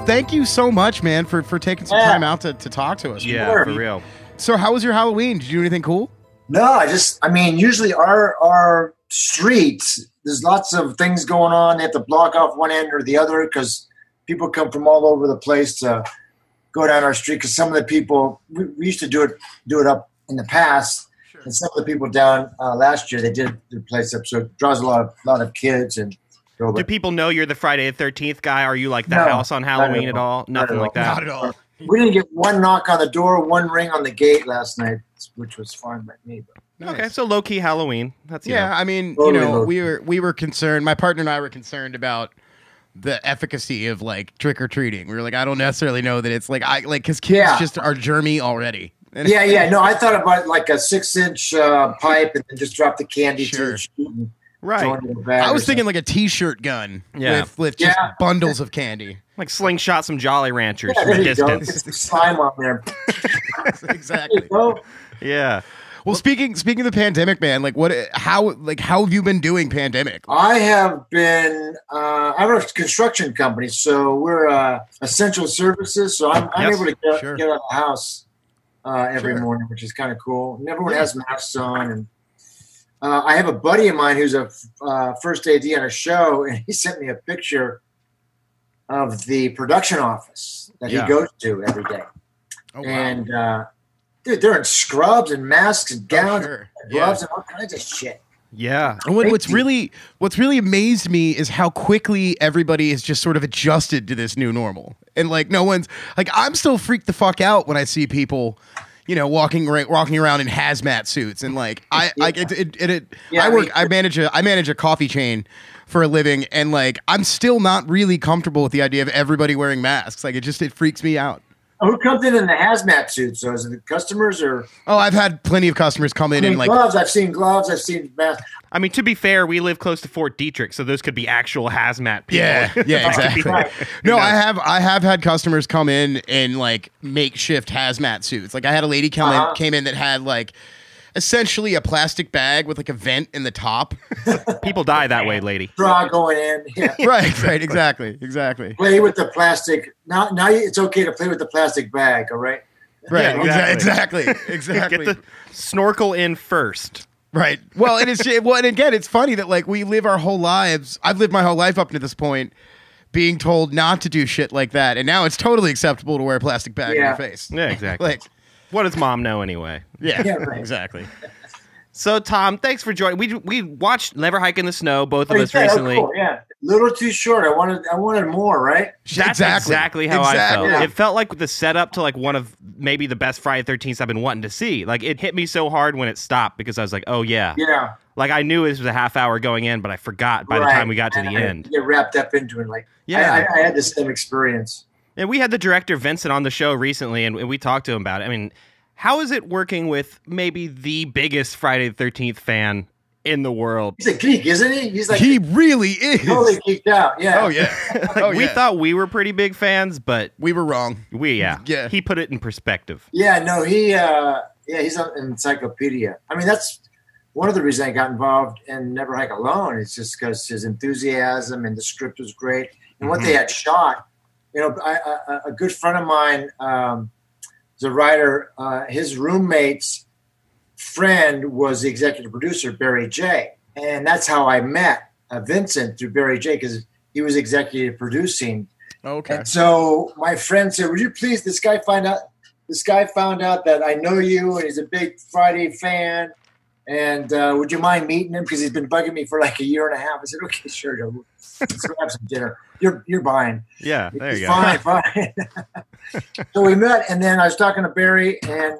thank you so much, man, for taking some time out to talk to us. Yeah, for real. So how was your Halloween? Did you do anything cool? No, usually our streets, there's lots of things going on. They have to block off one end or the other because people come from all over the place to go down our street. Because some of the people, we used to do it up in the past, sure. And some of the people down last year, they did the place up, so it draws a lot of kids. And do people know you're the Friday the 13th guy? Are you like the house on Halloween at all? Nothing like that. Not at all. We didn't get one knock on the door, one ring on the gate last night, which was fine by me. But. Nice. Okay, so low key Halloween. That's I mean, we were concerned. My partner and I were concerned about the efficacy of like trick or treating. We were like, I don't necessarily know that it's because kids just are germy already. Yeah. No, I thought about like a 6-inch pipe and then just drop the candy to the sheet. Right. I was thinking like a T-shirt gun with just bundles of candy. Like slingshot some Jolly Ranchers from a distance. Get some slime on there. Exactly. Yeah. Well, speaking of the pandemic, man, how have you been doing pandemic? I have been. I run a construction company, so we're essential services. So I'm able to get out of the house every morning, which is kind of cool. And everyone has masks on, and I have a buddy of mine who's a first AD on a show, and he sent me a picture of the production office that he goes to every day. Oh, wow. And dude, they're in scrubs and masks and gowns and gloves and all kinds of shit. Yeah. And what's really amazed me is how quickly everybody has just sort of adjusted to this new normal. And like no one's like, I'm still freaked the fuck out when I see people, walking around in hazmat suits. And like I manage a coffee chain for a living, and like I'm still not really comfortable with the idea of everybody wearing masks. Like it freaks me out. Who comes in the hazmat suits? So is it the customers or? Oh, I've had plenty of customers come in and like gloves. I've seen gloves. I've seen masks. I mean, to be fair, we live close to Fort Detrick, so those could be actual hazmat people. Yeah, exactly. Right. No, I have had customers come in like makeshift hazmat suits. Like I had a lady came in that had like essentially a plastic bag with like a vent in the top. People die that way, lady. Straw going in. Yeah. Right. Exactly. Play with the plastic. Now it's okay to play with the plastic bag. All right. Right. Yeah, exactly. Get the snorkel in first. Right. Well, and again, it's funny that like we live our whole lives. I've lived my whole life up to this point being told not to do shit like that, and now it's totally acceptable to wear a plastic bag in your face. Yeah, exactly. Like, what does mom know anyway? Yeah, right. Exactly. So, Thom, thanks for joining. We watched Never Hike in the Snow, both of us recently. Cool. Yeah, little too short. I wanted more, right? That's exactly how I felt. Yeah. It felt like the setup to like one of maybe the best Friday 13th I've been wanting to see. Like it hit me so hard when it stopped because I was like, oh yeah. Like I knew it was a half hour going in, but I forgot by the time we got to the end. Get wrapped up into it. Like I had the same experience. And we had the director Vincent on the show recently, and we talked to him about it. I mean, how is it working with maybe the biggest Friday the 13th fan in the world? He's a geek, isn't he? He's like he really is. Totally geeked out. Yeah. Oh yeah. We thought we were pretty big fans, but we were wrong. Yeah. He put it in perspective. Yeah. No. He's an encyclopedia. I mean, that's one of the reasons I got involved in Never Hike Alone. It's just because his enthusiasm and the script was great, and what they had shot. A good friend of mine is a writer. His roommate's friend was the executive producer, Barry J. And that's how I met Vincent through Barry J. because he was executive producing. Okay. And so my friend said, would you please, this guy found out that I know you and he's a big Friday fan. And would you mind meeting him? Because he's been bugging me for like a year and a half. I said, okay, sure. Joe. Let's go have some dinner. You're buying. Yeah, there you go. Fine. So we met, and then I was talking to Barry, and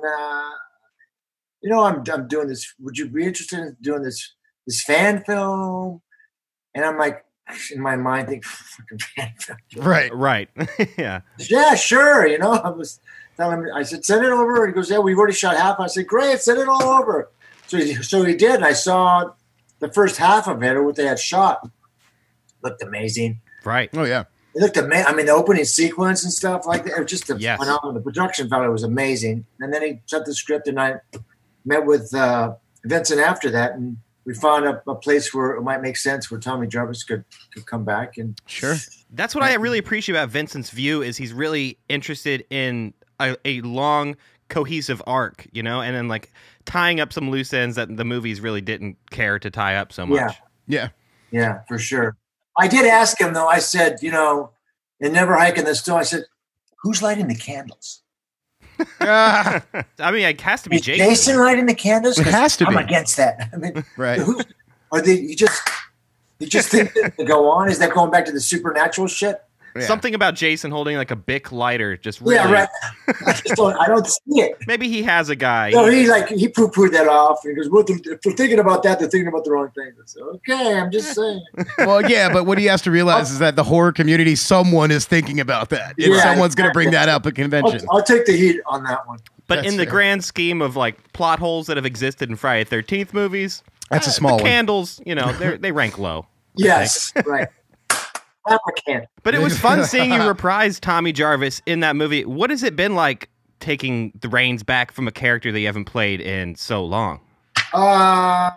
I'm doing this. Would you be interested in doing this fan film? And I'm like, in my mind, think fucking fan film. Right. Yeah. Yeah, sure. I was telling him. I said, send it over. And he goes, yeah, we've already shot half. I said, great, send it all over. So he did, and I saw the first half of it, or what they had shot. Looked amazing. Right. Oh, yeah. It looked amazing. I mean, the opening sequence and stuff like that. It was just phenomenal. The production value was amazing. And then he sent the script, and I met with Vincent after that. And we found a place where it might make sense where Tommy Jarvis could come back. And sure, that's what I really appreciate about Vincent's view is he's really interested in a long, cohesive arc, you know, and then like tying up some loose ends that the movies really didn't care to tie up so much. Yeah, for sure. I did ask him though. I said, you know, in Never Hike in the Snow, I said, "Who's lighting the candles?" I mean, it has to be Jason. Jason lighting the candles? It has to be. I'm against that. I mean, right? Are they? You just think that to go on? Is that going back to the supernatural shit? Yeah. Something about Jason holding like a Bic lighter, just really. Yeah, right. I don't see it. Maybe he has a guy. No, he poo-pooed that off. And he goes, "Well, if they're thinking about that, they're thinking about the wrong thing." I said, okay, I'm just saying. Well, yeah, but what he has to realize is that the horror community, someone is thinking about that. And someone's going to bring that up at convention. I'll take the heat on that one. But that's in the grand scheme of like plot holes that have existed in Friday the 13th movies, that's a small one. Candles, you know, they rank low. Yes, right. But it was fun seeing you reprise Tommy Jarvis in that movie. What has it been like taking the reins back from a character that you haven't played in so long? Well,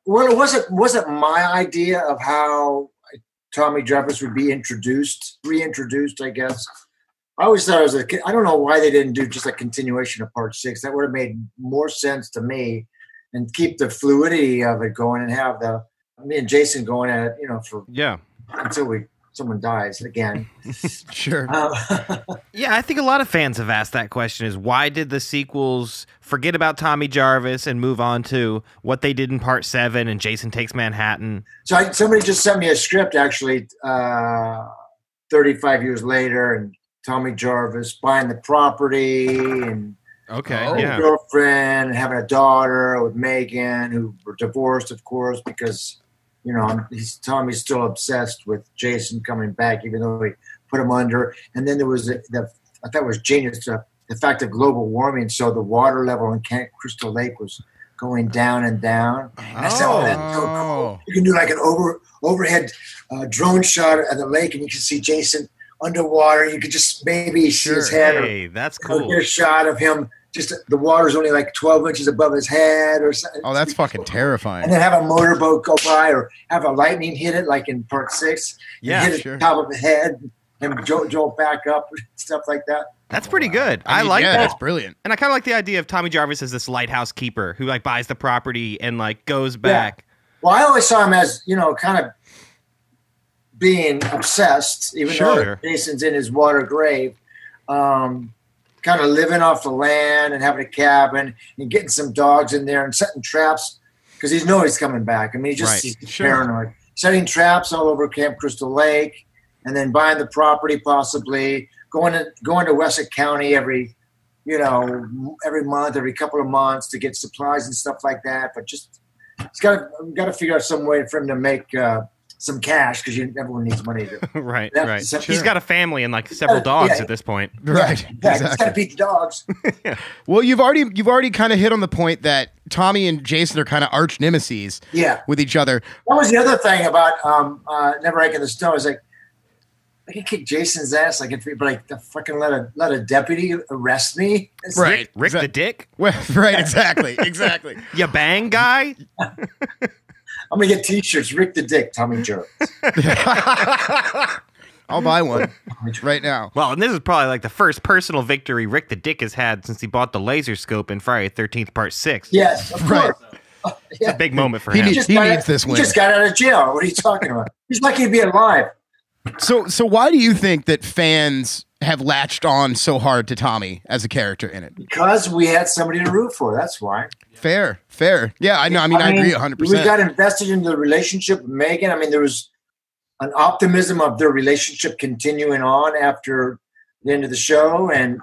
it wasn't my idea of how Tommy Jarvis would be reintroduced, I guess. I always thought it was I don't know why they didn't do just a continuation of part 6. That would have made more sense to me and keep the fluidity of it going and have me and Jason going at it, you know, until someone dies again. Sure. Yeah, I think a lot of fans have asked that question is why did the sequels forget about Tommy Jarvis and move on to what they did in part 7 and Jason Takes Manhattan? So somebody just sent me a script actually 35 years later, and Tommy Jarvis buying the property and girlfriend and having a daughter with Megan, who were divorced, of course, because you know, Tommy's still obsessed with Jason coming back, even though he put him under. And then there was I thought it was genius, the fact of global warming. So the water level in Camp Crystal Lake was going down and down. And I said, that's so cool. You can do like an overhead drone shot of the lake, and you can see Jason underwater. You could just maybe see his head. Hey, that's cool. Get a shot of him. Just the water's only like 12 inches above his head or something. Oh, that's fucking terrifying. And then have a motorboat go by or have a lightning hit it like in part 6. Yeah, hit it top of the head and jolt back up, stuff like that. That's pretty good. I like that. That's brilliant. And I kind of like the idea of Tommy Jarvis as this lighthouse keeper who like buys the property and like goes back. Well, I always saw him as, you know, kind of being obsessed, even though Jason's in his water grave. Kind of living off the land and having a cabin and getting some dogs in there and setting traps because he knows he's coming back. I mean, he's paranoid. Setting traps all over Camp Crystal Lake and then buying the property possibly, going to Wessex County every month, every couple of months to get supplies and stuff like that. But just he's got to figure out some way for him to make some cash because everyone needs money. Right. He's got a family and like several dogs at this point. Right. Yeah, exactly. He's got to feed the dogs. Well, you've already kind of hit on the point that Tommy and Jason are kind of arch nemesis with each other. That was the other thing about Never Hike in the Snow is like I can kick Jason's ass but fucking let a deputy arrest me. Right. Rick the Dick? Well, right, exactly. You bang guy? I'm going to get t-shirts, Rick the Dick, Tommy Jarvis. I'll buy one right now. Well, and this is probably like the first personal victory Rick the Dick has had since he bought the laser scope in Friday the 13th Part 6. Yes, of course. It's a big moment for him. He needs this win. He just got out of jail. What are you talking about? He's lucky to be alive. So why do you think that fans have latched on so hard to Tommy as a character in it? Because we had somebody to root for. That's why. Fair. Yeah, I know. I mean, I agree 100%. We got invested in the relationship with Megan. I mean, there was an optimism of their relationship continuing on after the end of the show, and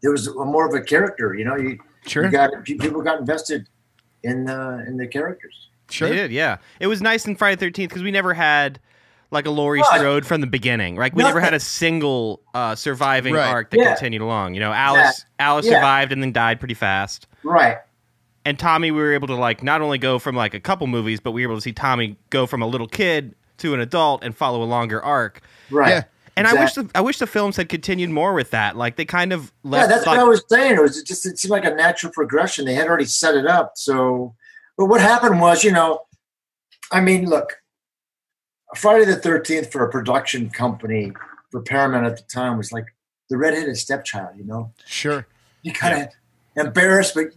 there was more of a character. You know, people got invested in the characters. Sure, they did. Yeah, it was nice in Friday the 13th because we never had like a Laurie Strode from the beginning, right? We never had a single surviving arc that continued along. You know, Alice survived and then died pretty fast. Right. And Tommy, we were able to like not only go from like a couple movies, but we were able to see Tommy go from a little kid to an adult and follow a longer arc. Right. Yeah. And I wish the films had continued more with that. Like they kind of left. Yeah, that's what I was saying. It seemed like a natural progression. They had already set it up, so But what happened was, I mean, look, Friday the 13th for a production company for Paramount at the time was like the redheaded stepchild, Sure. You kind of embarrassed, but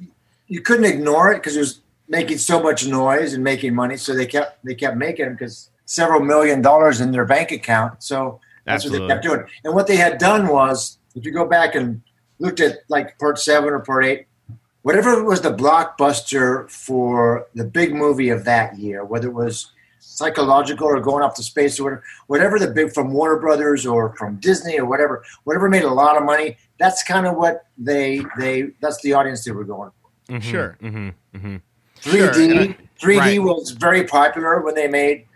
you couldn't ignore it because it was making so much noise and making money. So they kept making them because several $1 million in their bank account. So that's what they kept doing. And what they had done was, if you go back and looked at like part 7 or part 8, whatever was the blockbuster for the big movie of that year, whether it was psychological or going off to space or whatever the big from Warner Brothers or from Disney or whatever made a lot of money, that's kind of what that's the audience they were going for. Mm-hmm. Sure. 3D. 3D was very popular when they made.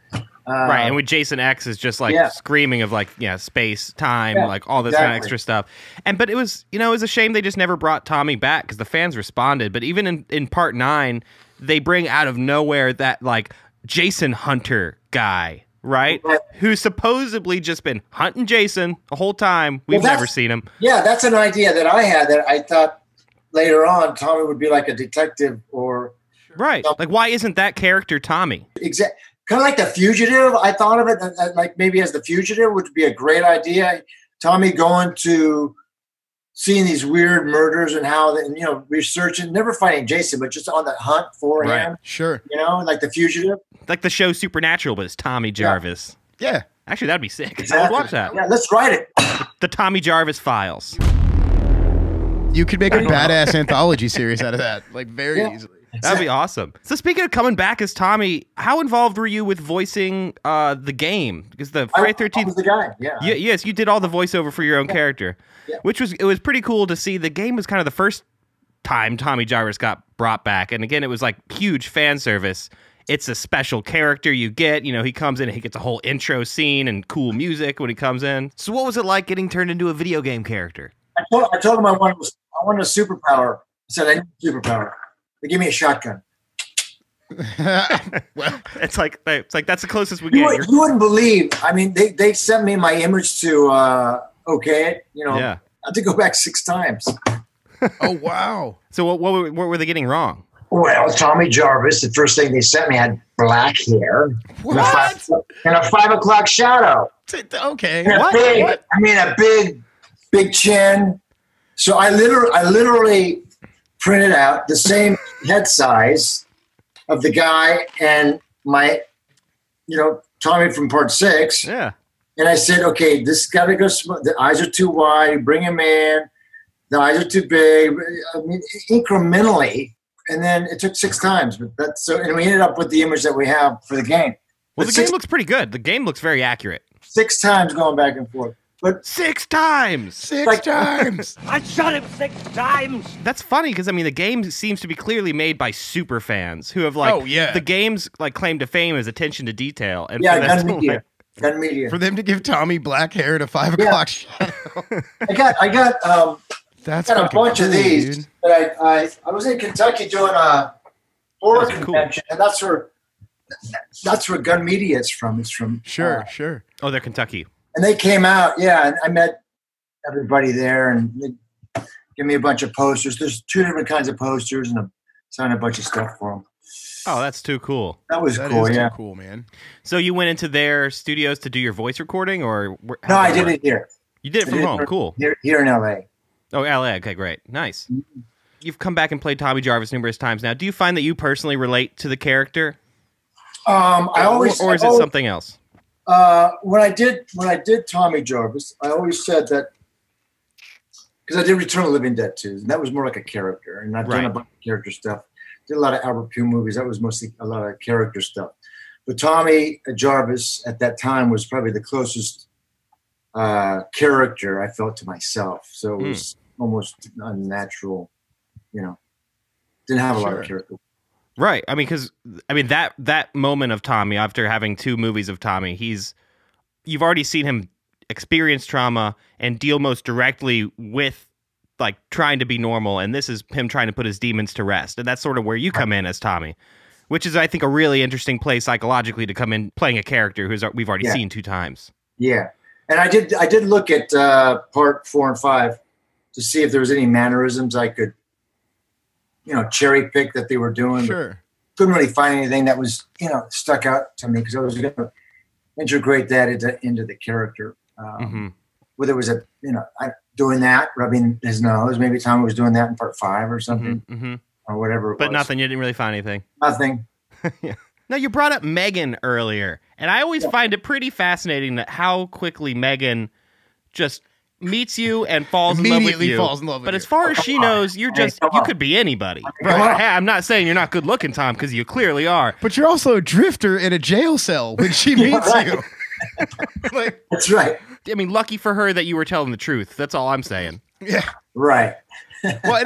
Right, and with Jason X is just like screaming of like space, time, like all this kind of extra stuff. But it was it was a shame they just never brought Tommy back because the fans responded. But even in part 9, they bring out of nowhere that like Jason Hunter guy, right? Who's supposedly just been hunting Jason the whole time. We've never seen him. Yeah, that's an idea that I had that I thought later on Tommy would be like a detective or right. Like why isn't that character Tommy? Exactly. Kind of like The Fugitive. I thought of it like maybe as The Fugitive would be a great idea. Tommy going to seeing these weird murders and how, researching, never finding Jason, but just on the hunt for him. Sure. Like The Fugitive. Like the show Supernatural, but it's Tommy Jarvis. Yeah. Actually, that'd be sick. Exactly. I would watch that. Yeah, let's write it. The Tommy Jarvis Files. You could make a badass anthology series out of that, like very easily. That'd be awesome. So speaking of coming back as Tommy, how involved were you with voicing the game? Because the Friday 13th, I was the guy. Yeah. Yes, you did all the voiceover for your own character, which was pretty cool to see. The game was kind of the first time Tommy Jarvis got brought back, and again, it was like huge fan service. It's a special character you get. He comes in and he gets a whole intro scene and cool music when he comes in. So what was it like getting turned into a video game character? I told him I wanted a superpower. I said I need a superpower. They give me a shotgun. Well, it's like that's the closest we get. You wouldn't believe. I mean, they sent me my image to okay it. I had to go back 6 times. Oh wow! So what were they getting wrong? Well, Tommy Jarvis, the first thing they sent me had black hair and a 5 o'clock shadow. Okay, a big chin. So I literally printed out the same head size of the guy and my, Tommy from part 6. Yeah. And I said, okay, this got to go. The eyes are too wide. Bring him in. The eyes are too big. I mean, incrementally. And then it took 6 times. But and we ended up with the image that we have for the game. Well, the game looks pretty good. The game looks very accurate. 6 times going back and forth. But 6 times. 6 times. I shot him 6 times. That's funny because the game seems to be clearly made by super fans who have the game's claim to fame is attention to detail. And Gun Media. For them to give Tommy black hair at a 5 o'clock shadow. I got a bunch of these. Dude. But I was in Kentucky doing a horror convention, and that's where Gun Media is from. It's from sure. Oh, they're Kentucky. And they came out, and I met everybody there, and they gave me a bunch of posters. There's 2 different kinds of posters, and I signed a bunch of stuff for them. Oh, that's too cool. That was cool, too cool, man. So you went into their studios to do your voice recording, or no? I did it here. You did it from home. Cool. Here in L.A. Oh, L.A. Okay, great, nice. Mm-hmm. You've come back and played Tommy Jarvis numerous times now. Do you find that you personally relate to the character? Or is it something else? When I did Tommy Jarvis, I always said that because I did Return of the Living Dead too, and that was more like a character. And I've done a bunch of character stuff. Did a lot of Albert Pugh movies. That was mostly a lot of character stuff. But Tommy Jarvis at that time was probably the closest character I felt to myself. So it was almost unnatural. Didn't have a lot of character. Right. Because that moment of Tommy, after having 2 movies of Tommy, you've already seen him experience trauma and deal most directly with trying to be normal, and this is him trying to put his demons to rest. And that's sort of where you come in as Tommy, which is, I think, a really interesting place psychologically to come in playing a character we've already seen 2 times. Yeah. And I did look at part 4 and 5 to see if there was any mannerisms I could cherry pick that they were doing. Sure. couldn't really find anything that was, stuck out to me because I was going to integrate that into the character. Whether it was doing that, rubbing his nose, maybe Thom was doing that in part 5 or something, or whatever. But nothing. You didn't really find anything. Nothing. Yeah. Now, you brought up Megan earlier, and I always find it pretty fascinating that how quickly Megan just meets you and falls in love with you. Falls in love with but you. as far as she knows, you could be anybody. Right. Hey, I'm not saying you're not good looking, Thom, because you clearly are. But you're also a drifter in a jail cell when she meets you. That's right. I mean, lucky for her that you were telling the truth. That's all I'm saying. Yeah. Right. Well,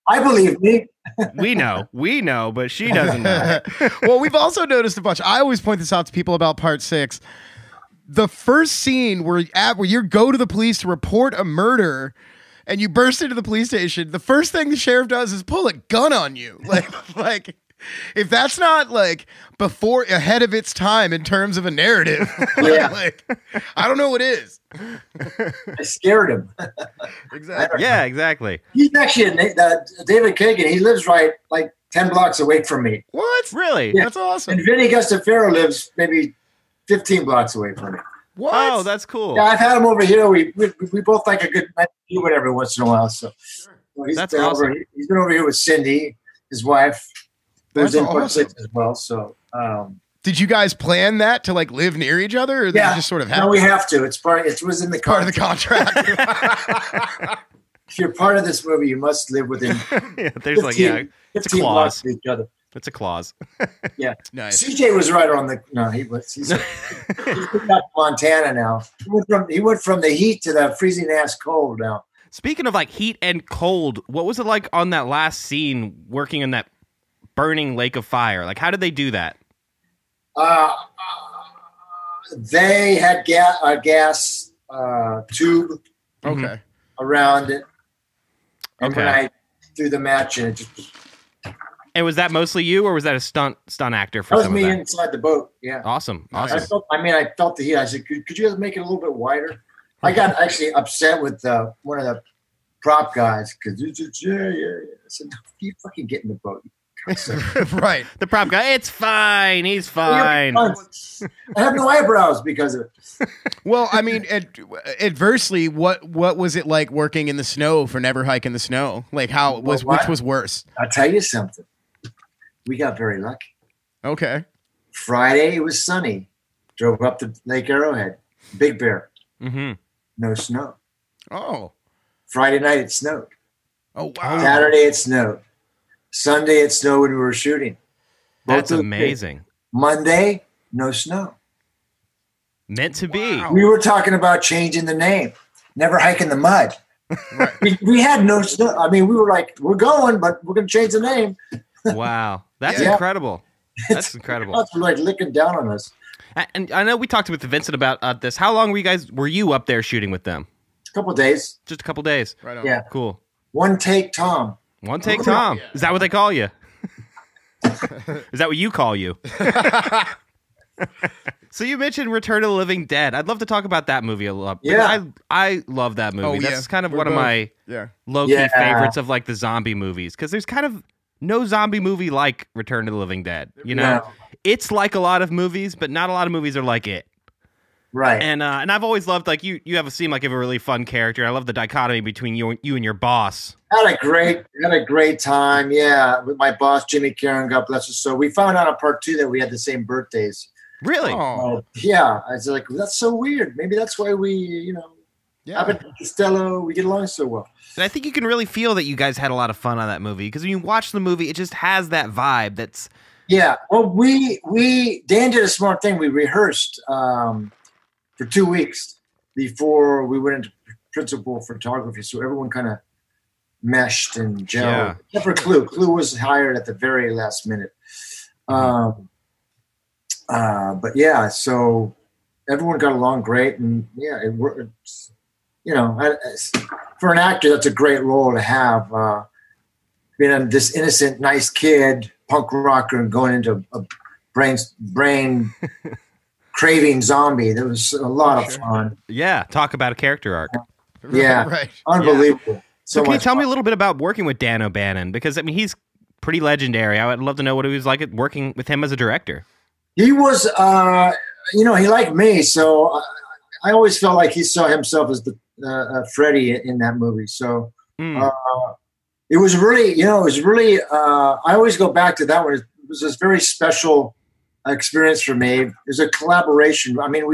I believe me. We know, but she doesn't know. Well, we've also noticed a bunch. I always point this out to people about part 6. The first scene where you go to the police to report a murder and you burst into the police station, the first thing the sheriff does is pull a gun on you. Like if that's not ahead of its time in terms of a narrative, I don't know what is. I scared him. Exactly. Yeah, exactly. He's actually David Kagan. He lives right 10 blocks away from me. What? Really? Yeah. That's awesome. And Vinny Gustafaro lives maybe 15 blocks away from me. What? Oh, that's cool. Yeah, I've had him over here. We both like a good night human every once in a while. So that's awesome. He's been over here with Cindy, his wife. Who's in part 6 as well. So, did you guys plan that to live near each other, or did it just sort of happen? No, we have to. It was in the part of the contract. If you're part of this movie, you must live within. There's 15 it's a clause. Each other. It's a clause. Yeah, nice. CJ was right on the. No, he's got Montana now. He went from the heat to the freezing ass cold now. Speaking of heat and cold, what was it like on that last scene working in that burning lake of fire? How did they do that? They had gas tube around it. And when I threw the match in, it just. And was that mostly you, or was that a stunt actor for that was some me of that? inside the boat. Yeah. Awesome. I felt the heat. I said, could you guys make it a little bit wider? I got actually upset with one of the prop guys because I said, no, you fucking get in the boat. Right. The prop guy, it's fine. He's fine. I have no eyebrows because of it. Well, I mean, adversely, what was it like working in the snow for Never Hike in the Snow? Which was worse? I'll tell you something. We got very lucky. Okay. Friday, it was sunny. Drove up to Lake Arrowhead. Big Bear. Mm-hmm. No snow. Oh. Friday night, it snowed. Oh, wow. Saturday, it snowed. Sunday, it snowed when we were shooting. That's amazing. Monday, no snow. Meant to be. Wow. We were talking about changing the name. Never Hike in the Mud. Right. We had no snow. I mean, we were like, we're going, but we're going to change the name. Wow. That's incredible. That's incredible. It's licking down on us. And I know we talked with Vincent about this. How long were you up there shooting with them? A couple of days. Just a couple of days. Right on. Yeah. Cool. One take Thom. One take Thom. Yeah. Is that what they call you? Is that what you call you? So you mentioned Return of the Living Dead. I'd love to talk about that movie a lot. Yeah. I love that movie. That's kind of one of my low-key favorites of the zombie movies, because there's kind of no zombie movie like Return of the Living Dead. You know? No. It's like a lot of movies, but not a lot of movies are like it. Right. And I've always loved, you seem like you have a really fun character. I love the dichotomy between you and your boss. Had a great time. Yeah. With my boss, Jimmy Karen, God bless his soul. We found out on part 2 that we had the same birthdays. Really? Yeah. I was like, that's so weird. Maybe that's why we, Abbott and Costello, we get along so well. And I think you can really feel that you guys had a lot of fun on that movie, because when you watch the movie, it just has that vibe that's... Yeah. Well, Dan did a smart thing. We rehearsed for 2 weeks before we went into principal photography. So everyone kind of meshed and gelled. Yeah. Except for Clue. Clue was hired at the very last minute. But yeah, so everyone got along great, and yeah, it worked. For an actor, that's a great role to have. Being this innocent, nice kid, punk rocker, and going into a brain craving zombie. That was a lot of fun. Yeah, talk about a character arc. Yeah, right. Unbelievable. Yeah. So can you tell me a little bit about working with Dan O'Bannon? Because he's pretty legendary. I would love to know what it was like working with him as a director. He was, he liked me, so I always felt like he saw himself as the Freddy in that movie. So it was really, I always go back to that one. It was this very special experience for me. It was a collaboration. I mean,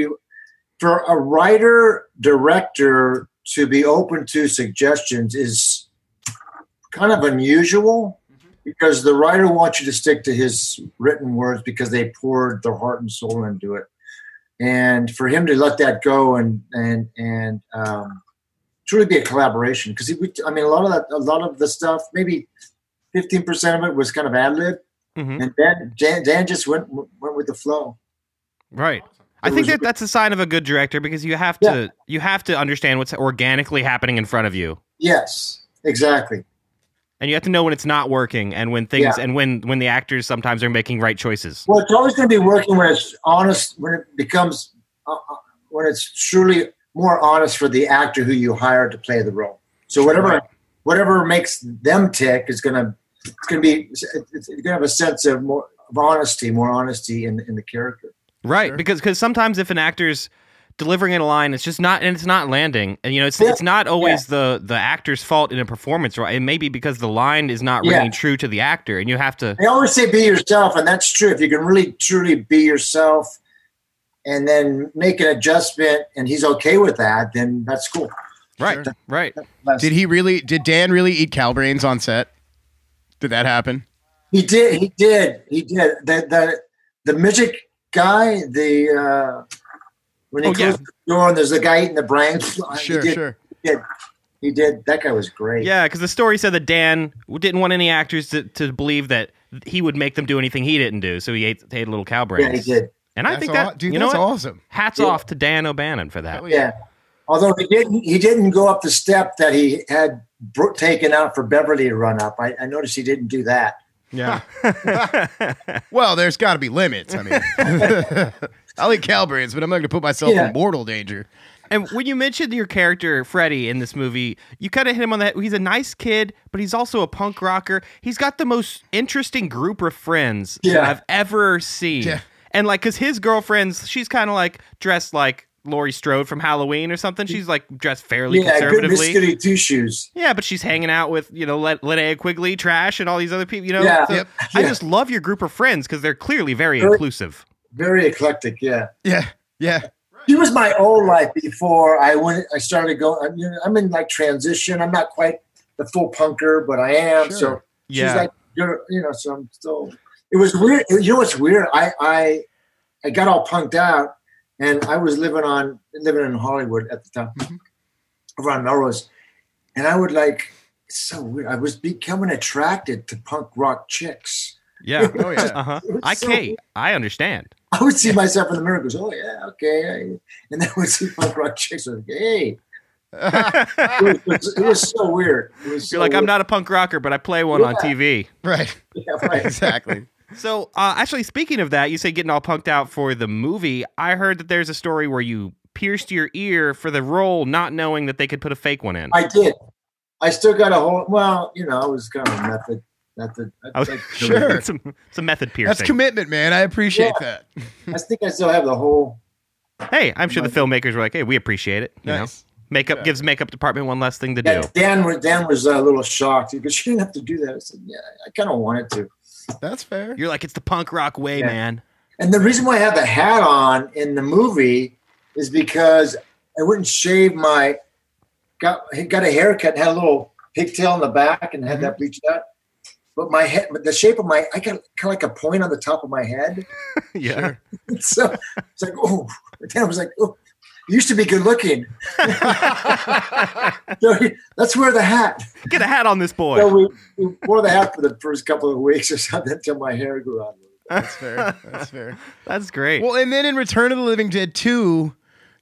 for a writer director to be open to suggestions is kind of unusual, because the writer wants you to stick to his written words because they poured their heart and soul into it. And for him to let that go and truly be a collaboration, because a lot of the stuff, maybe 15% of it was kind of ad lib, and then Dan just went with the flow. Right. I think that's a sign of a good director, because you have to understand what's organically happening in front of you. Yes, exactly. And you have to know when it's not working, and when things and when the actors sometimes are making right choices. Well, it's always going to be working when it's honest, when it becomes when it's truly more honest for the actor who you hire to play the role. So whatever makes them tick is going to have a sense of more honesty in the character. Right, sure. Because sometimes if an actor's delivering in a line, it's not landing, and it's not always the actor's fault in a performance, right? It may be because the line is not ringing true to the actor, and you have to. They always say be yourself, and that's true. If you can really truly be yourself, and then make an adjustment, and he's okay with that, then that's cool. Right, sure. Right. Did Dan really eat cow brains on set? Did that happen? He did. The midget guy, when he closed the door and there's a guy eating the brains. Sure. He did. That guy was great. Yeah, because the story said that Dan didn't want any actors to believe that he would make them do anything he didn't do, so he ate little cow brains. Yeah, he did. And I think that's awesome. Hats off to Dan O'Bannon for that. Yeah. Although he didn't go up the step that he had taken out for Beverly to run up. I noticed he didn't do that. Yeah. Well, there's got to be limits. I mean, I'll eat cow brains, but I'm not going to put myself in mortal danger. And when you mentioned your character, Freddy, in this movie, you kind of hit him on that. He's a nice kid, but he's also a punk rocker. He's got the most interesting group of friends I've ever seen. Yeah. And because his girlfriend's, she's kind of dressed like Laurie Strode from Halloween or something. She's dressed fairly conservatively. Good Miss Goody Two Shoes. Yeah, but she's hanging out with Linnea Quigley, Trash, and all these other people. Yeah. So I just love your group of friends because they're clearly very inclusive, very eclectic. Yeah. He was my old life before I started going. I'm in transition. I'm not quite the full punker, but I am. Sure. So she's so I'm still. It was weird. You know what's weird? I got all punked out. And I was living in Hollywood at the time, around Melrose. And I would it's so weird. I was becoming attracted to punk rock chicks. Yeah. Oh, yeah. I understand. I would see myself in the mirror and go, oh, yeah, okay. And then I would see punk rock chicks. I was like, hey. It was so weird. You're I'm not a punk rocker, but I play one on TV. Right. Yeah, right. Exactly. So, actually, speaking of that, you say getting all punked out for the movie. I heard that there's a story where you pierced your ear for the role, not knowing that they could put a fake one in. I did. I still got a whole. Well, it was kind of a method. Sure, it's a method piercing. That's commitment, man. I appreciate that. I think I still have the whole. Hey, I'm sure the filmmakers were like, "Hey, we appreciate it." Nice. Makeup gives makeup department one less thing to do. Dan was a little shocked because you didn't have to do that. I said, "Yeah, I kind of wanted to." That's fair. You're it's the punk rock way, man. And the reason why I had the hat on in the movie is because I wouldn't shave got a haircut and had a little pigtail in the back and had that bleached out. But my head, the shape of I got kind of like a point on the top of my head. Yeah. So it's oh, then I was oh, you used to be good looking. So let's wear the hat. Get a hat on this boy. So we wore the hat for the first couple of weeks or something until my hair grew out. That's fair. That's great. Well, and then in Return of the Living Dead 2,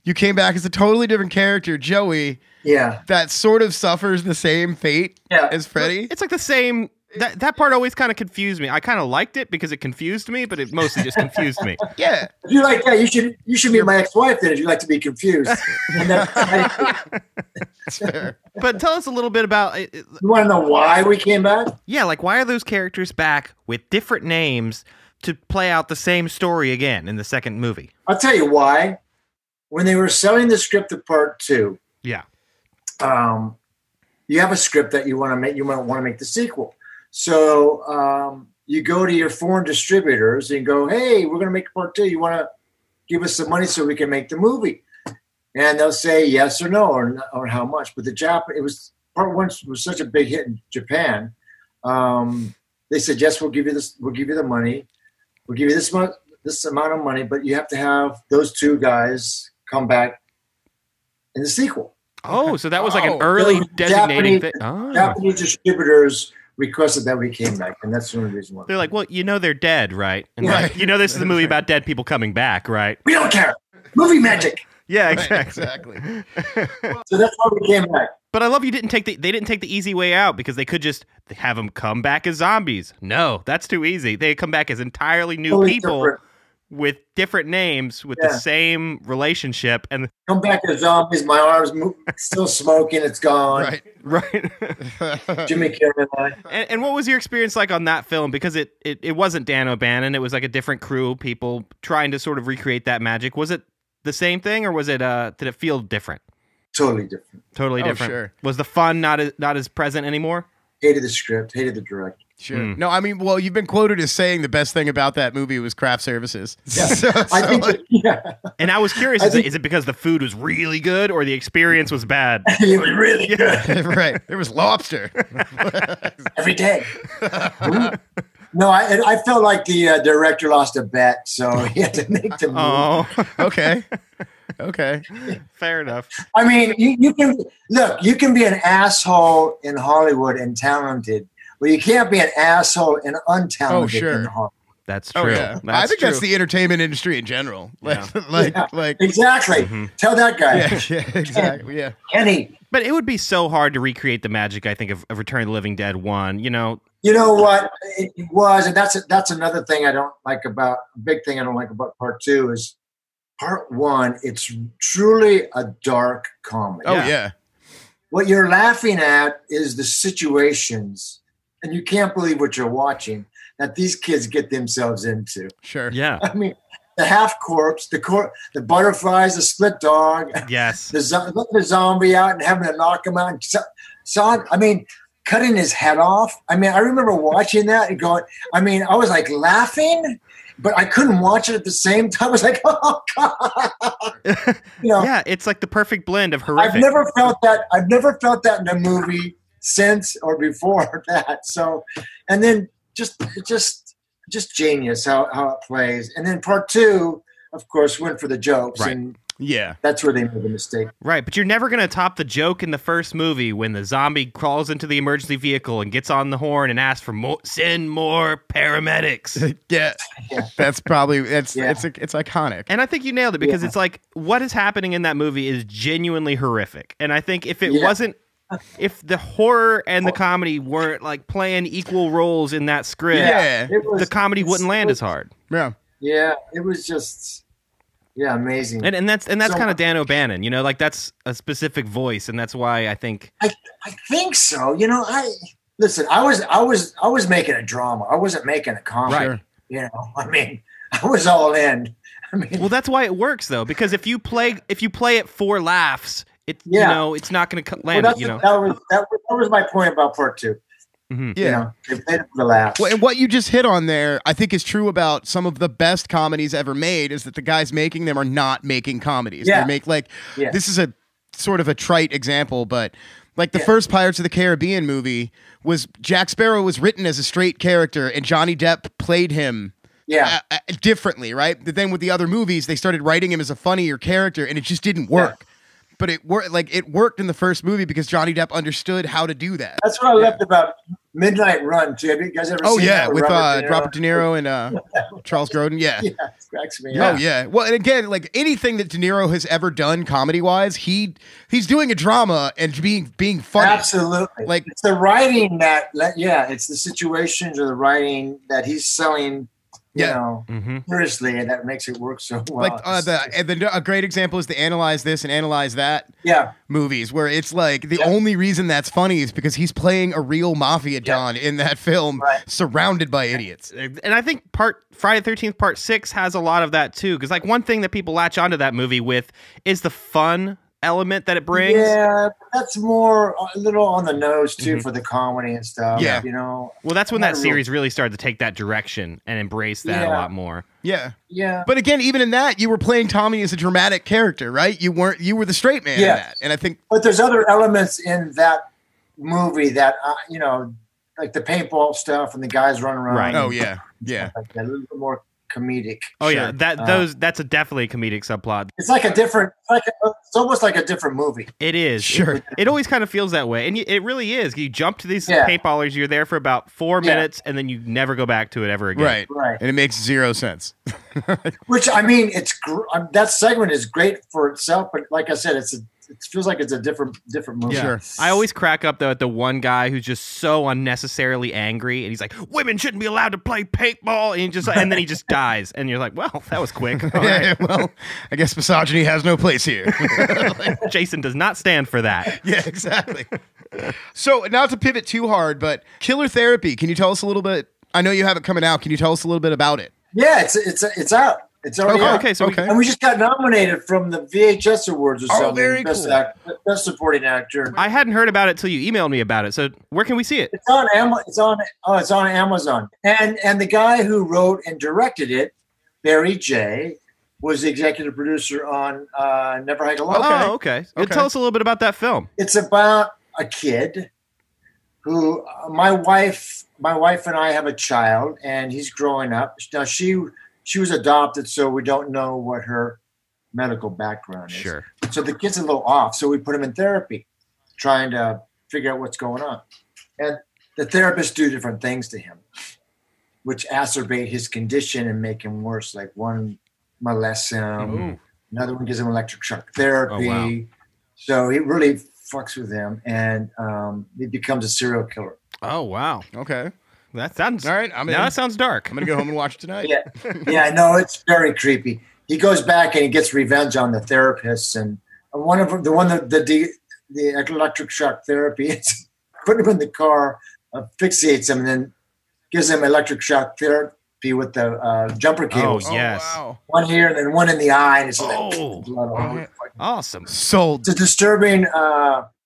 you came back as a totally different character, Joey. Yeah. That sort of suffers the same fate as Freddy. It's the same That part always kind of confused me. I kind of liked it because it confused me, but it mostly just confused me. Yeah. If you like that, you should meet my ex-wife then if you like to be confused. But tell us a little bit about... You want to know why we came back? Yeah, like why are those characters back with different names to play out the same story again in the second movie? I'll tell you why. When they were selling the script of part 2, yeah, you have a script that you want to make. You might want to make the sequel, so you go to your foreign distributors and go, "Hey, we're going to make part 2. You want to give us some money so we can make the movie?" And they'll say yes or no or how much. But part 1 was such a big hit in Japan. They said yes, we'll give you this. We'll give you the money. We'll give you this amount of money, but you have to have those 2 guys come back in the sequel. Oh, so that was like an early designating thing. Japanese distributors requested that we came back, and that's the only reason why. They're like, well, they're dead, right? And right. This is a movie about dead people coming back, right? We don't care. Movie magic. Yeah, exactly. So that's why we came back. But I love they didn't take the easy way out because they could just have them come back as zombies. No, that's too easy. They come back as entirely new people. Different. With different names, with the same relationship, and come back as zombies. My arms still smoking. It's gone. Right. Jimmy Carrey. And what was your experience like on that film? Because it wasn't Dan O'Bannon. It was like a different crew of people trying to sort of recreate that magic. Was it the same thing, or was it? Did it feel different? Totally different. Totally different. Sure. Was the fun not as present anymore? Hated the script. Hated the director. Sure. No, I mean, well, you've been quoted as saying the best thing about that movie was craft services. Yeah. I think And I is it because the food was really good or the experience was bad? It was really good. Right. There was lobster. Every day. No, I felt like the director lost a bet, so he had to make the movie. Oh, okay. Fair enough. I mean, you can be an asshole in Hollywood and talented. Well, you can't be an asshole and untalented in Hollywood. That's true. Oh, yeah. I think that's the entertainment industry in general. Exactly. Mm-hmm. Tell that guy. Yeah, exactly. Yeah. Kenny. But it would be so hard to recreate the magic, I think, of Return of the Living Dead 1. You know what? It was, and that's another thing I don't like about, a big thing I don't like about part 2 is part 1, it's truly a dark comedy. Oh, yeah. What you're laughing at is the situations, and you can't believe what you're watching, that these kids get themselves into. Sure. Yeah. I mean, the half corpse, the butterflies, the split dog. Yes. The zombie out and having to knock him out. Cutting his head off. I mean, I remember watching that and going, I was like laughing, but I couldn't watch it at the same time. I was like, oh, God. Yeah, it's like the perfect blend of horrific. I've never felt that in a movie since or before that. So, and then just genius how it plays. And then part 2, of course, went for the jokes. Right. And yeah, that's where they made the mistake. Right, but you're never going to top the joke in the first movie when the zombie crawls into the emergency vehicle and gets on the horn and asks for send more paramedics. Yeah. That's probably it's iconic. And I think you nailed it because it's like what is happening in that movie is genuinely horrific. And I think if it wasn't, if the horror and the comedy weren't like playing equal roles in that script, the comedy wouldn't land as hard. Yeah. Yeah, it was just amazing. And that's kind of Dan O'Bannon, like that's a specific voice, and that's why I think I think so. I was making a drama. I wasn't making a comedy. Right. I was all in. Well, that's why it works though, because if you play it for laughs, it's not going to land. That was my point about part 2. Mm-hmm. Yeah, they played it for the laughs. Well, and what you just hit on there, I think, is true about some of the best comedies ever made. Is that the guys making them are not making comedies? Yeah. They make this is a sort of a trite example, but like the first Pirates of the Caribbean movie was Jack Sparrow was written as a straight character, and Johnny Depp played him. Differently, right? But then with the other movies, they started writing him as a funnier character, and it just didn't work. but it worked in the first movie because Johnny Depp understood how to do that. That's what I loved about Midnight Run too. Have you guys ever seen that with Robert De Niro and Charles Grodin? Yeah. Yeah, it cracks me up. Oh yeah. Well, and again, like anything that De Niro has ever done comedy wise, he's doing a drama and being funny. Absolutely. Like it's the writing it's the situations or the writing that he's selling. Seriously, and that makes it work so well. Like a great example is the Analyze This and Analyze That movies, where it's like the only reason that's funny is because he's playing a real mafia don in that film, surrounded by idiots. And I think Friday the 13th Part 6 has a lot of that too, because like one thing that people latch onto that movie with is the fun element that it brings. Yeah, that's more a little on the nose too for the comedy and stuff. Yeah, Well, that's when that series really started to take that direction and embrace that a lot more. Yeah. But again, even in that, you were playing Tommy as a dramatic character, right? You were the straight man in that, and I think. But there's other elements in that movie that like the paintball stuff and the guys running around. Right. Oh yeah. Like a little bit more comedic. Oh yeah, that's definitely a comedic subplot. It's like it's almost like a different movie. It is. Sure. It always kind of feels that way, and it really is. You jump to these paintballers, you're there for about 4 minutes, and then you never go back to it ever again. Right. And it makes zero sense. Which I mean, that segment is great for itself, but like I said, it feels like it's a different movie. Yeah. Sure. I always crack up though at the one guy who's just so unnecessarily angry, and he's like, "Women shouldn't be allowed to play paintball," and then he just dies, and you're like, "Well, that was quick." Well, I guess misogyny has no place here. Jason does not stand for that. Yeah, exactly. So, not to pivot too hard, but Killer Therapy. Can you tell us a little bit? I know you have it coming out. Can you tell us a little bit about it? Yeah, it's out. It's already out. And we just got nominated from the VHS Awards or something. Very cool. Best supporting actor. I hadn't heard about it till you emailed me about it. So where can we see it? It's on Amazon. And the guy who wrote and directed it, Barry J., was the executive producer on Never Hike Alone. Oh, okay. Tell us a little bit about that film. It's about a kid who my wife and I have a child, and he's growing up. Now she was adopted, so we don't know what her medical background is. Sure. So the kid's a little off, so we put him in therapy, trying to figure out what's going on. And the therapists do different things to him, which acerbate his condition and make him worse. Like one molests him, another one gives him electric shock therapy. Oh, wow. So he really fucks with him, and he becomes a serial killer. Oh, wow. Okay. That sounds all right. That sounds dark. I'm gonna go home and watch it tonight. Yeah. No, it's very creepy. He goes back and he gets revenge on the therapists, and one of them, the electric shock therapy, it's put him in the car, asphyxiates him, and then gives him electric shock therapy with the jumper cables. Oh yes. Wow. One here and then one in the eye, and it's like blood all over. Awesome. Sold. It's a disturbing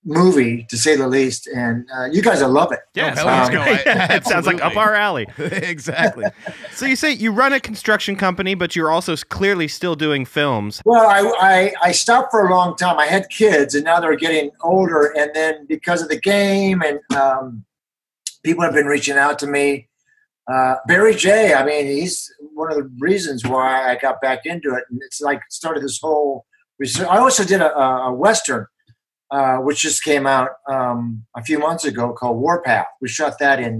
movie, to say the least, and you guys will love it. Yes, it sounds like up our alley. Exactly. So you say you run a construction company, but you're also clearly still doing films. Well, I stopped for a long time. I had kids, and now they're getting older, and then because of the game, and people have been reaching out to me. Barry J., I mean, he's one of the reasons why I got back into it, and it's like started this whole research. I also did a Western, which just came out a few months ago, called Warpath. We shot that in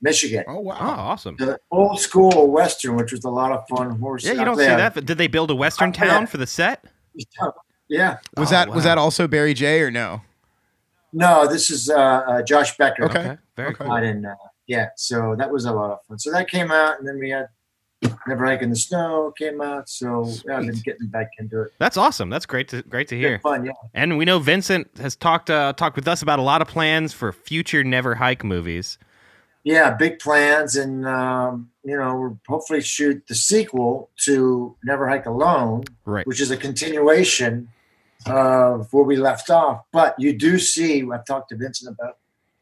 Michigan. Oh, wow. Oh, awesome. The old school Western, which was a lot of fun. Yeah, you don't see that. But did they build a Western town for the set? Yeah. Was that also Barry J. or no? No, this is Josh Becker. Okay. Very cool. So that was a lot of fun. So that came out, and then we had Never Hike in the Snow came out. So I've been getting back into it. That's awesome. That's great to hear. It's fun, yeah. And we know Vincent has talked with us about a lot of plans for future Never Hike movies. Yeah, big plans, and we'll hopefully shoot the sequel to Never Hike Alone, right, which is a continuation of where we left off. But you do see, I've talked to Vincent about,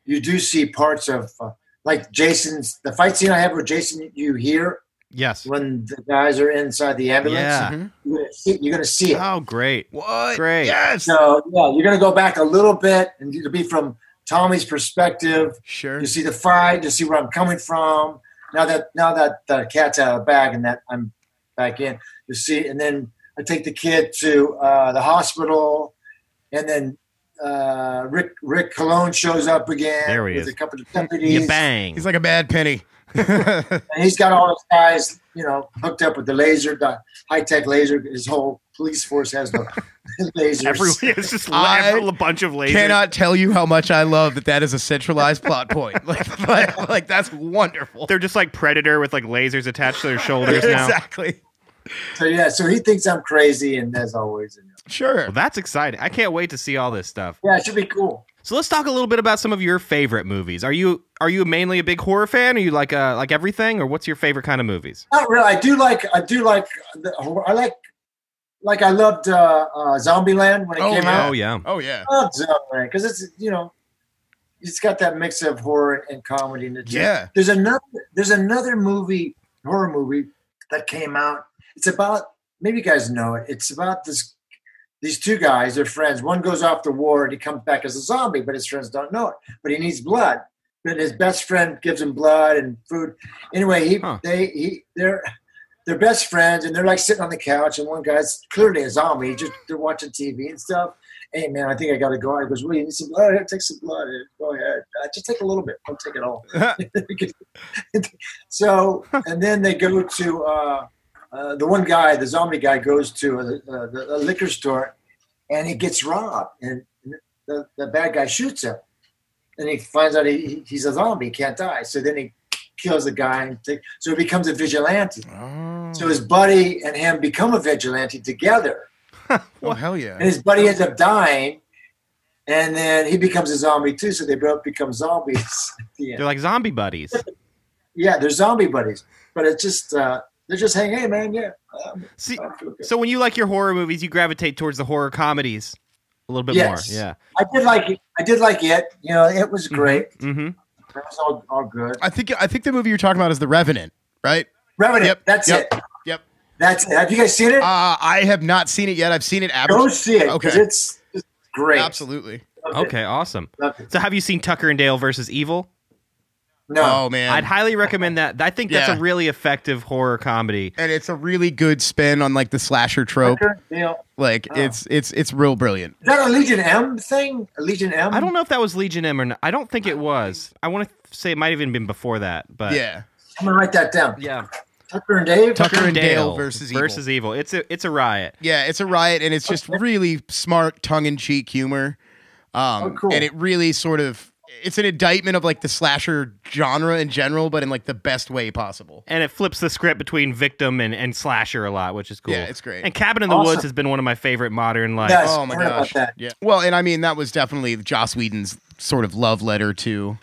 you do see parts of like Jason's, the fight scene I have with Jason, you hear. Yes. When the guys are inside the ambulance, yeah. You're gonna see it. Oh, great! What? Great. Yes. So you're gonna go back a little bit, and it'll be from Tommy's perspective. Sure. You see the fight. You see where I'm coming from. Now that the cat's out of the bag, and that I'm back in, you see, and then I take the kid to the hospital, and then Rick Cologne shows up again. There he is. A couple of deputies. You bang. He's like a bad penny. And he's got all those guys, hooked up with the high-tech laser. His whole police force has the lasers. It's just a bunch of lasers. Cannot tell you how much I love that is a centralized plot point. Like that's wonderful. They're just like Predator with like lasers attached to their shoulders now. Exactly. So he thinks I'm crazy, and as always. Sure. Well, that's exciting. I can't wait to see all this stuff. Yeah, it should be cool. So let's talk a little bit about some of your favorite movies. Are you mainly a big horror fan? Are you like everything, or what's your favorite kind of movies? Not really. I loved Zombieland when it came out. Oh yeah. I loved Zombieland because it's it's got that mix of horror and comedy in it. Yeah. There's another horror movie that came out. It's about, maybe you guys know it. It's about these two guys, they're friends. One goes off to war and he comes back as a zombie, but his friends don't know it. But he needs blood. But his best friend gives him blood and food. Anyway, they're best friends, and they're like sitting on the couch, and one guy's clearly a zombie. They're watching TV and stuff. Hey man, I think I gotta go. He goes, well, you need some blood? Here, take some blood. Go ahead. Just take a little bit. Don't take it all. So, and then they go to the one guy, the zombie guy, goes to a liquor store, and he gets robbed, and the bad guy shoots him, and he finds out he's a zombie, he can't die. So then he kills the guy, so he becomes a vigilante. Oh. So his buddy and him become a vigilante together. Oh hell yeah! And his buddy ends up dying, and then he becomes a zombie too. So they both become zombies. They're like zombie buddies. Yeah, they're zombie buddies, but it's just. They're just saying, hey, man, yeah. So when you like your horror movies, you gravitate towards the horror comedies a little bit more. Yeah. I did like it. It was great. Mm-hmm. It was all good. I think the movie you're talking about is The Revenant, right? Revenant. Yep. That's it. Yep. That's it. Have you guys seen it? I have not seen it yet. I've seen it. Go see it. Okay. It's great. Absolutely. Okay, awesome. So have you seen Tucker and Dale versus Evil? No. Oh man, I'd highly recommend that. I think that's a really effective horror comedy, and it's a really good spin on like the slasher trope. It's real brilliant. Is that a Legion M thing? A Legion M? I don't know if that was Legion M or not. I don't think it was. I want to say it might have even been before that. But yeah, I'm gonna write that down. Yeah. Tucker and Dave. Tucker and Dale versus Evil. It's a riot. Yeah, it's a riot, and it's just really smart, tongue-in-cheek humor. Cool. And it really sort of. It's an indictment of like the slasher genre in general, but in like the best way possible. And it flips the script between victim and slasher a lot, which is cool. Yeah, it's great. And Cabin in the Woods has been one of my favorite modern like. Yes, oh my gosh. Yeah. Well, and I mean that was definitely Joss Whedon's sort of love letter to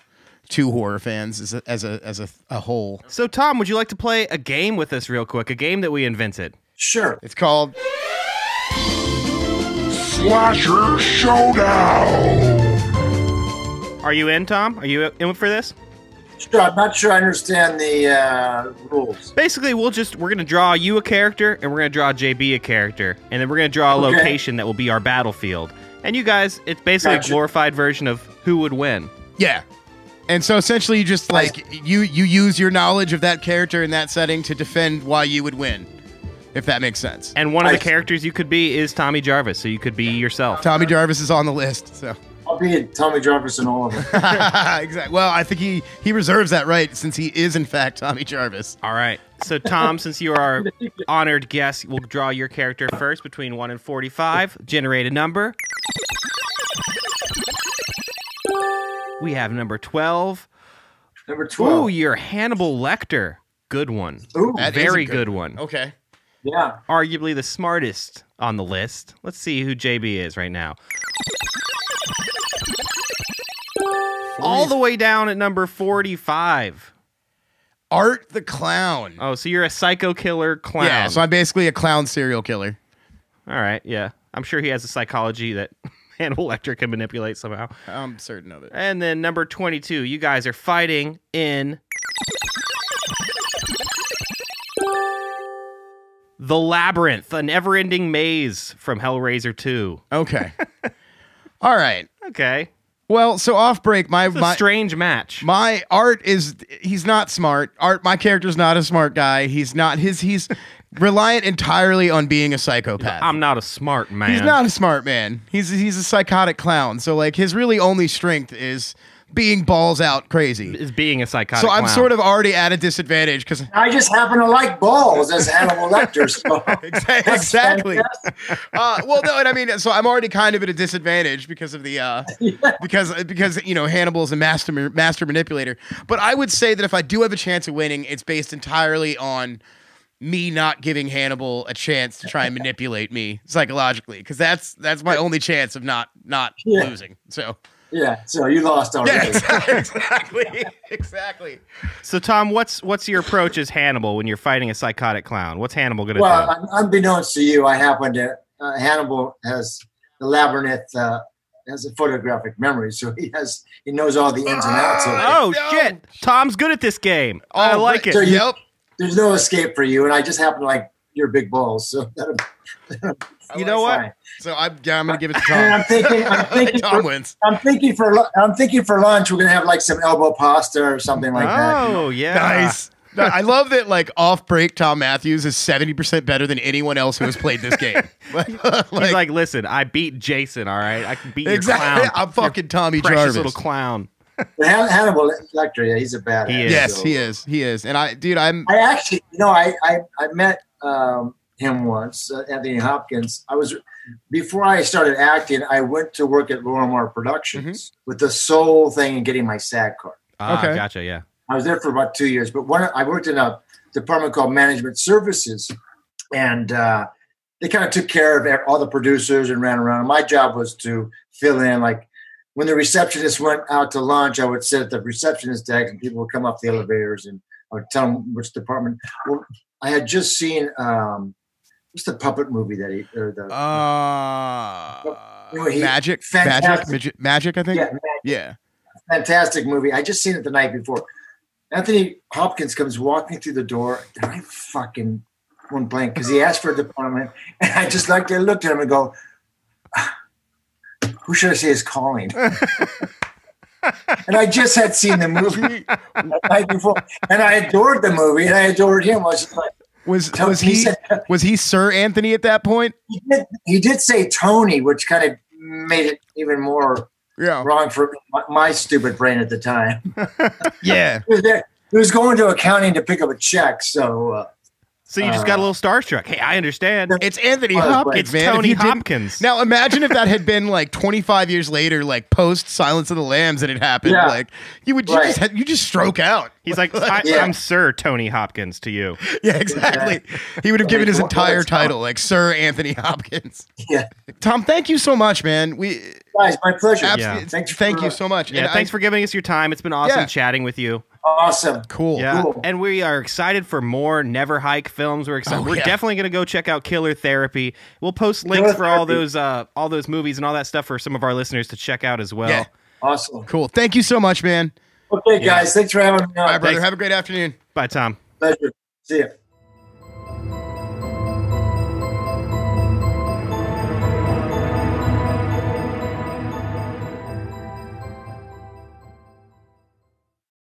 horror fans as a whole. So Tom, would you like to play a game with us real quick? A game that we invented. Sure. It's called Slasher Showdown. Are you in, Tom? Are you in for this? Sure, I'm not sure I understand the rules. Basically, we're going to draw you a character, and we're going to draw JB a character, and then we're going to draw a location that will be our battlefield. And you guys, it's basically a glorified version of who would win. Yeah. And so essentially, you just like you use your knowledge of that character in that setting to defend why you would win, if that makes sense. And one of the characters you could be is Tommy Jarvis, so you could be yourself. Tommy Jarvis is on the list, so. I'll be Tommy Jarvis in all of them. Exactly. Well, I think he reserves that right since he is in fact Tommy Jarvis. All right. So Tom, since you are our honored guest, we'll draw your character first between 1 and 45. Generate a number. We have number 12. Number 12. Ooh, you're Hannibal Lecter. Good one. Ooh, very good one. Okay. Yeah. Arguably the smartest on the list. Let's see who JB is right now. All the way down at number 45. Art the Clown. Oh, so you're a psycho killer clown. Yeah, so I'm basically a clown serial killer. All right, yeah. I'm sure he has a psychology that Hannibal Lecter can manipulate somehow. I'm certain of it. And then number 22, you guys are fighting in The Labyrinth, a never-ending maze from Hellraiser 2. Okay. All right. Okay. Well, so off break, my strange match. My Art he's not smart. My character's not a smart guy. He's reliant entirely on being a psychopath. I'm not a smart man. He's not a smart man. He's a psychotic clown. So like his really only strength is being balls out crazy. Is being a psychotic So I'm clown. sort of already at a disadvantage because I just happen to like balls as Hannibal Lecter. So exactly. Well, no, and I mean, so I'm already kind of at a disadvantage because of the because Hannibal's a master manipulator. But I would say that if I do have a chance of winning, it's based entirely on me not giving Hannibal a chance to try and manipulate me psychologically, because that's my only chance of not losing. So. Yeah, so you lost already. Yeah, exactly. So, Thom, what's your approach as Hannibal when you're fighting a psychotic clown? What's Hannibal going to do? Well, unbeknownst to you, I happen to Hannibal has the labyrinth has a photographic memory, so he knows all the ins and outs of it. Oh shit! Thom's good at this game. I like it. So there's no escape for you, and I just happen to like your big balls, so you know what? Fine. So I'm gonna give it to Thom. I'm thinking Thom wins. I'm thinking for lunch we're gonna have like some elbow pasta or something like that. Oh yeah, nice. I love that. Like off break, Thom Mathews is 70% better than anyone else who has played this game. He's like, listen, I beat Jason. All right, I can beat your clown. I'm fucking Tommy precious Jarvis, little clown. Hannibal Lecter, yeah, he's a badass. He is. Yes, he is. And I actually, I met him once, Anthony Hopkins. Before I started acting, I went to work at Lorimar Productions with the sole thing in getting my SAG card. Okay, gotcha. Yeah, I was there for about 2 years, but I worked in a department called Management Services, and they kind of took care of all the producers and ran around. And my job was to fill in, like when the receptionist went out to lunch, I would sit at the receptionist desk, and people would come up the elevators, and I would tell them which department. Well, I had just seen. What's the puppet movie that Magic, I think. Yeah. Fantastic movie. I just seen it the night before. Anthony Hopkins comes walking through the door, and I fucking went blank because he asked for a department, and I just looked at him and go, "Who should I say is calling?" And I just had seen the movie the night before, and I adored the movie, and I adored him. I was just like. Was he Sir Anthony at that point? He did say Tony, which kind of made it even more wrong for my stupid brain at the time. Yeah. He was going to accounting to pick up a check, so you just got a little starstruck. Hey, I understand. It's Anthony Hopkins, man. Tony Hopkins. Now imagine if that had been like 25 years later, like post Silence of the Lambs, and it happened. Yeah. Like you just stroke out. He's like, I'm Sir Tony Hopkins to you. Yeah, exactly. He would have given his entire title, like Sir Anthony Hopkins. Yeah. Thom, thank you so much, man. Guys, my pleasure. Thank you so much. Yeah, and thanks for giving us your time. It's been awesome chatting with you. Awesome. Cool. Yeah. Cool. And we are excited for more Never Hike films. We're excited. We're definitely going to go check out Killer Therapy. We'll post links for all those movies and all that stuff for some of our listeners to check out as well. Yeah. Awesome. Cool. Thank you so much, man. Okay, guys. Thanks for having me on. Bye, brother. Have a great afternoon. Bye, Thom. Pleasure. See ya.